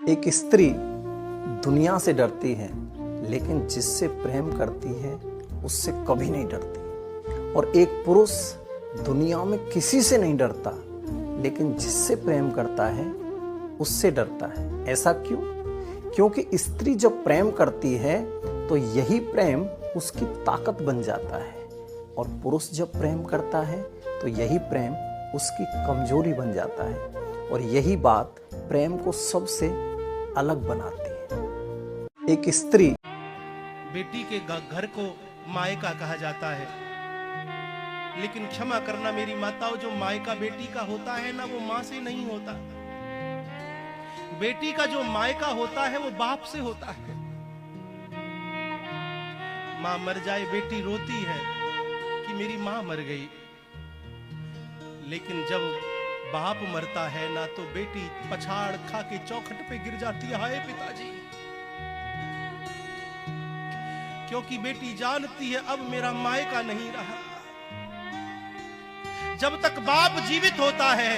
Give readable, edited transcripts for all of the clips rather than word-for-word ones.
एक स्त्री दुनिया से डरती है, लेकिन जिससे प्रेम करती है उससे कभी नहीं डरती। और एक पुरुष दुनिया में किसी से नहीं डरता, लेकिन जिससे प्रेम करता है उससे डरता है। ऐसा क्यों? क्योंकि स्त्री जब प्रेम करती है तो यही प्रेम उसकी ताकत बन जाता है, और पुरुष जब प्रेम करता है तो यही प्रेम उसकी कमजोरी बन जाता है। और यही बात प्रेम को सबसे अलग बनाती है। एक स्त्री बेटी के घर को मायका कहा जाता है, लेकिन क्षमा करना मेरी माताओं, जो मायका बेटी का होता है ना, वो मां से नहीं होता। बेटी का जो मायका होता है वो बाप से होता है। मां मर जाए, बेटी रोती है कि मेरी मां मर गई, लेकिन जब बाप मरता है ना, तो बेटी पछाड़ खा के चौखट पे गिर जाती है, हाय पिताजी। क्योंकि बेटी जानती है अब मेरा मायका नहीं रहा। जब तक बाप जीवित होता है,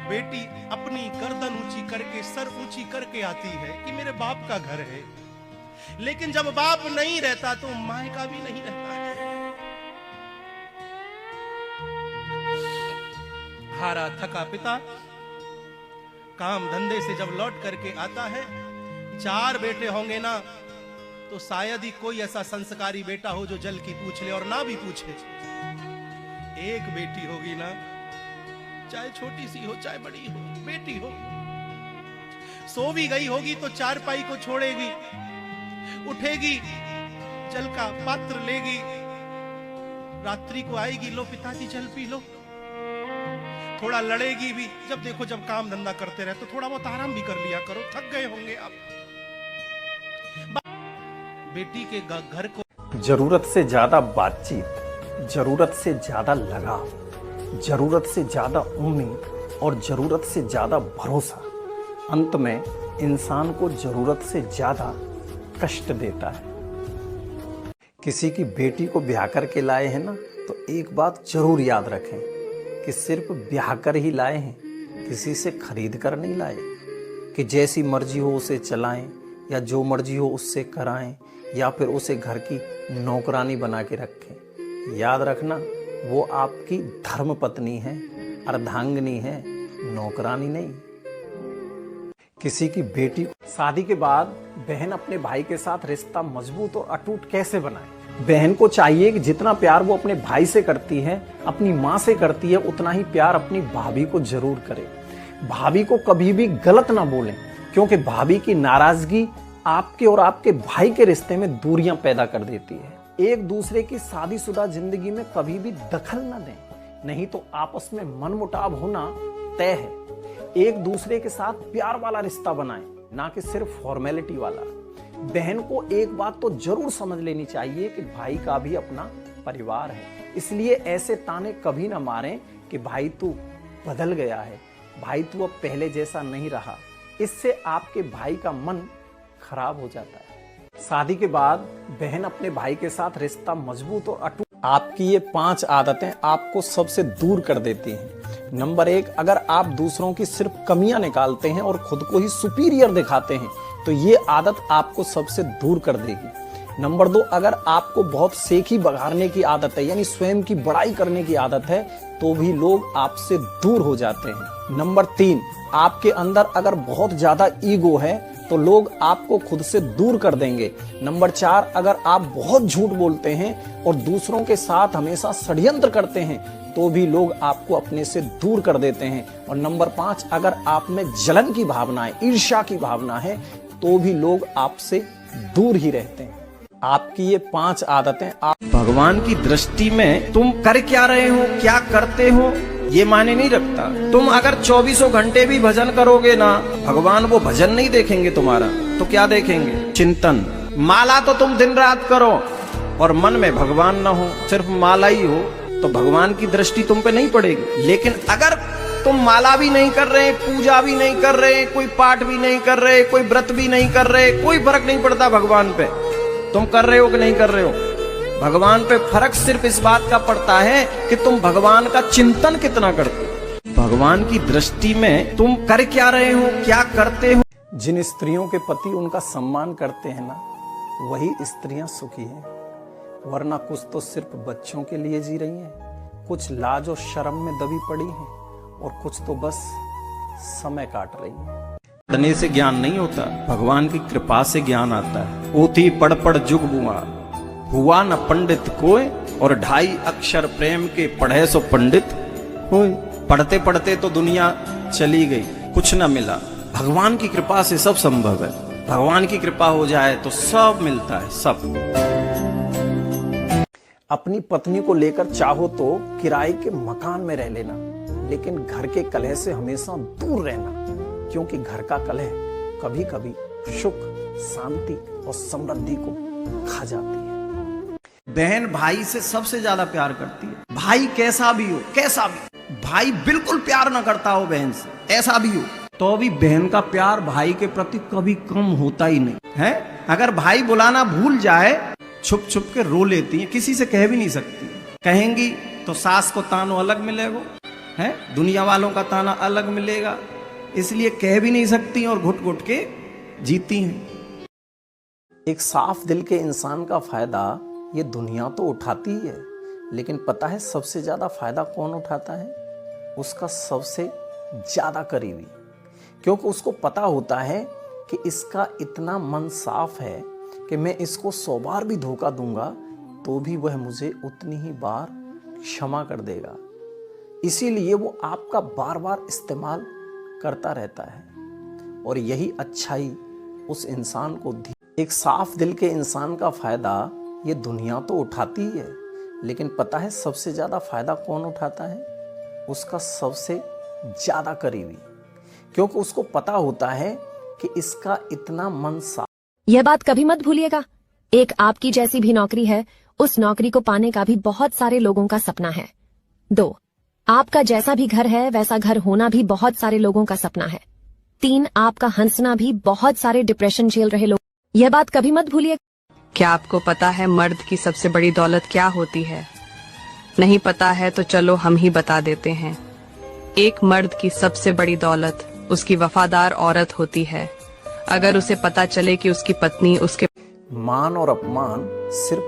बेटी अपनी गर्दन ऊंची करके, सर ऊंची करके आती है कि मेरे बाप का घर है। लेकिन जब बाप नहीं रहता तो मायका भी नहीं रहता है। हारा थका पिता काम धंधे से जब लौट करके आता है, 4 बेटे होंगे ना, तो शायद ही कोई ऐसा संस्कारी बेटा हो जो जल की पूछ ले, और ना भी पूछे। एक बेटी होगी ना, चाहे छोटी सी हो चाहे बड़ी हो, बेटी हो, सो भी गई होगी तो चारपाई को छोड़ेगी, उठेगी, जल का पात्र लेगी, रात्रि को आएगी, लो पिताजी जल पी लो। थोड़ा लड़ेगी भी, जब देखो जब काम धंधा करते रहे तो थोड़ा बहुत आराम भी कर लिया करो, थक गए होंगे आप। बेटी के घर को जरूरत से ज्यादा बातचीत, जरूरत से ज्यादा लगाव, जरूरत से ज्यादा उम्मीद और जरूरत से ज्यादा भरोसा अंत में इंसान को जरूरत से ज्यादा कष्ट देता है। किसी की बेटी को ब्याह करके लाए हैं ना, तो एक बात जरूर याद रखें कि सिर्फ ब्याह कर ही लाए हैं, किसी से खरीद कर नहीं लाए कि जैसी मर्जी हो उसे चलाएं या जो मर्जी हो उससे कराएं या फिर उसे घर की नौकरानी बना के रखें। याद रखना, वो आपकी धर्म पत्नी है, अर्धांगिनी है, नौकरानी नहीं। किसी की बेटी शादी के बाद बहन अपने भाई के साथ रिश्ता मजबूत और अटूट कैसे बनाए? बहन को चाहिए कि जितना प्यार वो अपने भाई से करती है, अपनी माँ से करती है, उतना ही प्यार अपनी भाभी को जरूर करे। भाभी को कभी भी गलत ना बोलें, क्योंकि भाभी की नाराजगी आपके और आपके भाई के रिश्ते में दूरियां पैदा कर देती है। एक दूसरे की शादीशुदा जिंदगी में कभी भी दखल न दें, नहीं तो आपस में मनमुटाव होना तय है। एक दूसरे के साथ प्यार वाला रिश्ता बनाएं, ना कि सिर्फ फॉर्मेलिटी वाला। बहन को एक बात तो जरूर समझ लेनी चाहिए कि भाई का भी अपना परिवार है, इसलिए ऐसे ताने कभी ना मारें कि भाई तू बदल गया है, भाई तू अब पहले जैसा नहीं रहा। इससे आपके भाई का मन खराब हो जाता है। शादी के बाद बहन अपने भाई के साथ रिश्ता मजबूत और अटूट। आपकी ये 5 आदतें आपको सबसे दूर कर देती हैं। नंबर 1, अगर आप दूसरों की सिर्फ कमियां निकालते हैं और खुद को ही सुपीरियर दिखाते हैं, तो ये आदत आपको सबसे दूर कर देगी। नंबर 2, अगर आपको बहुत सेखी बघाड़ने की आदत है, यानी स्वयं की बड़ाई करने की आदत है, तो भी लोग आपसे दूर हो जाते हैं। नंबर 3, आपके अंदर अगर बहुत ज्यादा ईगो है तो लोग आपको खुद से दूर कर देंगे। नंबर 4, अगर आप बहुत झूठ बोलते हैं और दूसरों के साथ हमेशा षड्यंत्र करते हैं, तो भी लोग आपको अपने से दूर कर देते हैं। और नंबर 5, अगर आप में जलन की भावना है, ईर्ष्या की भावना है, तो भी लोग आपसे दूर ही रहते हैं। आपकी ये 5 आदतें भगवान की दृष्टि में तुम कर क्या रहे हो, क्या करते हो, ये माने नहीं रखता। तुम अगर 24 घंटे भी भजन करोगे ना, भगवान वो भजन नहीं देखेंगे तुम्हारा, तो क्या देखेंगे? चिंतन। माला तो तुम दिन रात करो और मन में भगवान ना हो, सिर्फ माला ही हो, तो भगवान की दृष्टि तुम पे नहीं पड़ेगी। लेकिन अगर तुम माला भी नहीं कर रहे, पूजा भी नहीं कर रहे, कोई पाठ भी नहीं कर रहे, कोई व्रत भी नहीं कर रहे, कोई फर्क नहीं पड़ता भगवान पे, तुम कर रहे हो कि नहीं कर रहे हो। भगवान पे फर्क सिर्फ इस बात का पड़ता है कि तुम भगवान का चिंतन कितना करते हो। भगवान की दृष्टि में तुम कर क्या रहे हो, क्या करते हो। जिन स्त्रियों के पति उनका सम्मान करते हैं ना, वही स्त्रियां सुखी हैं। वरना कुछ तो सिर्फ बच्चों के लिए जी रही हैं, कुछ लाज और शर्म में दबी पड़ी हैं, और कुछ तो बस समय काट रही हैं। पढ़ने से ज्ञान नहीं होता, भगवान की कृपा से ज्ञान आता है। ओथी पढ़ पढ़ जुग बुआ, हुआ न पंडित कोय, और 2.5 अक्षर प्रेम के पढ़े सो पंडित होय। पढ़ते पढ़ते तो दुनिया चली गई, कुछ न मिला। भगवान की कृपा से सब संभव है। भगवान की कृपा हो जाए तो सब मिलता है, सब। अपनी पत्नी को लेकर चाहो तो किराए के मकान में रह लेना, लेकिन घर के कलह से हमेशा दूर रहना, क्योंकि घर का कलह कभी कभी सुख, शांति और समृद्धि को खा जाती है। बहन भाई से सबसे ज्यादा प्यार करती है। भाई कैसा भी हो, कैसा भी, भाई बिल्कुल प्यार ना करता हो बहन से, ऐसा भी हो, तो भी बहन का प्यार भाई के प्रति कभी कम होता ही नहीं है। अगर भाई बुलाना भूल जाए, छुप छुप के रो लेती है, किसी से कह भी नहीं सकती। कहेंगी तो सास को तानो अलग मिलेगा, है दुनिया वालों का ताना अलग मिलेगा, इसलिए कह भी नहीं सकती और घुट घुट के जीती हैं। एक साफ दिल के इंसान का फायदा ये दुनिया तो उठाती ही है, लेकिन पता है सबसे ज्यादा फायदा कौन उठाता है? उसका सबसे ज्यादा करीबी, क्योंकि उसको पता होता है कि इसका इतना मन साफ है कि मैं इसको 100 बार भी धोखा दूंगा तो भी वह मुझे उतनी ही बार क्षमा कर देगा। इसीलिए वो आपका बार बार इस्तेमाल करता रहता है, और यही अच्छाई उस इंसान को एक साफ दिल के इंसान का फायदा ये दुनिया तो उठाती ही है, लेकिन पता है सबसे ज्यादा फायदा कौन उठाता है? उसका सबसे ज्यादा करीबी, क्योंकि उसको पता होता है कि इसका इतना मन साफ। यह बात कभी मत भूलिएगा, एक आपकी जैसी भी नौकरी है, उस नौकरी को पाने का भी बहुत सारे लोगों का सपना है। 2, आपका जैसा भी घर है वैसा घर होना भी बहुत सारे लोगों का सपना है। 3, आपका हंसना भी बहुत सारे डिप्रेशन झेल रहे लोग। यह बात कभी मत भूलिए। क्या आपको पता है मर्द की सबसे बड़ी दौलत क्या होती है? नहीं पता है तो चलो हम ही बता देते हैं। एक मर्द की सबसे बड़ी दौलत उसकी वफादार औरत होती है। अगर उसे पता चले कि उसकी पत्नी उसके मान और अपमान सिर्फ